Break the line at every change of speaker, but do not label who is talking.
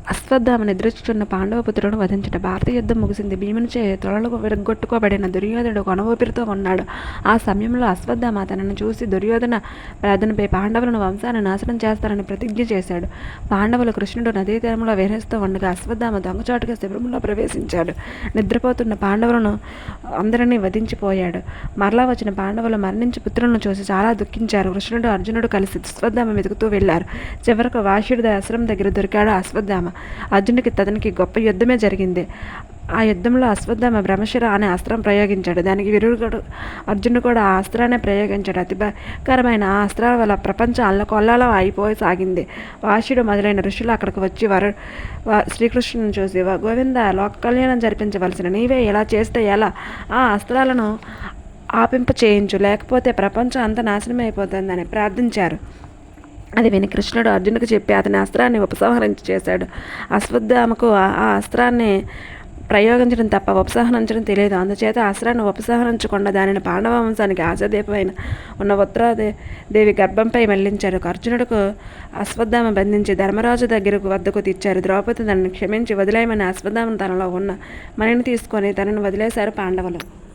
అశ్వత్థామ నిద్రించుచున్న పాండవపుత్రులను వధించట. భారత యుద్ధం ముగిసింది. భీమునిచే తొడలు విరగ్గొట్టుకోబడిన దుర్యోధనుడు కొన ఊపిరితో ఉన్నాడు. ఆ సమయంలో అశ్వత్థామ తనను చూసి దుర్యోధన ప్రార్థనపై పాండవులను వంశాన్ని నాశనం చేస్తారని ప్రతిజ్ఞ చేశాడు. పాండవులు కృష్ణుడు నదీ తీరంలో విహరిస్తూ ఉండగా అశ్వత్థామ దొంగచాటుగా శిబిరంలో ప్రవేశించాడు. నిద్రపోతున్న పాండవులను అందరినీ వధించిపోయాడు. మరలా వచ్చిన పాండవులు మరణించి పుత్రులను చూసి చాలా దుఃఖించారు. కృష్ణుడు అర్జునుడు కలిసి అశ్వత్థామ వెతుకుతూ వెళ్లారు. చివరకు వాష్యుడి ఆశ్రమం దగ్గర దొరికాడు అశ్వత్థామ. అర్జునుడికి తనకి గొప్ప యుద్ధమే జరిగింది. ఆ యుద్ధంలో అశ్వత్థామ బ్రహ్మశిర అనే అస్త్రం ప్రయోగించాడు. దానికి విరుడు అర్జునుడు కూడా ఆ అస్త్రాన్ని ప్రయోగించాడు. అతి భయంకరమైన ఆ అస్త్రాల వల్ల ప్రపంచం అల్లకొల్లాలం అయిపోయి సాగింది. వాష్యుడు మొదలైన ఋషులు అక్కడికి వచ్చి శ్రీకృష్ణుని చూసి, గోవింద, లోక కళ్యాణం జరిపించవలసిన నీవే ఇలా చేస్తే ఎలా? ఆ అస్త్రాలను ఆపింప చేయించు, లేకపోతే ప్రపంచం అంతా నాశనం అయిపోతుందని ప్రార్థించారు. అది విని కృష్ణుడు అర్జునుడికి చెప్పి అతని అస్త్రాన్ని ఉపసంహరించి చేశాడు. అశ్వత్థామకు ఆ అస్త్రాన్ని ప్రయోగించడం తప్ప ఉపసంహరించడం తెలియదు. అందుచేత అస్త్రాన్ని ఉపసంహరించకుండా దానిని పాండవ వంశానికి ఆశాదీపమైన ఉన్న ఉత్తరాదేవి గర్భంపై మళ్లించారు. అర్జునుడికి అశ్వత్థామ బంధించి ధర్మరాజు వద్దకు తెచ్చారు. ద్రౌపది తనని క్షమించి వదిలేయమని అశ్వత్థామ తనలో ఉన్న మణిని తీసుకొని తనను వదిలేశారు పాండవులు.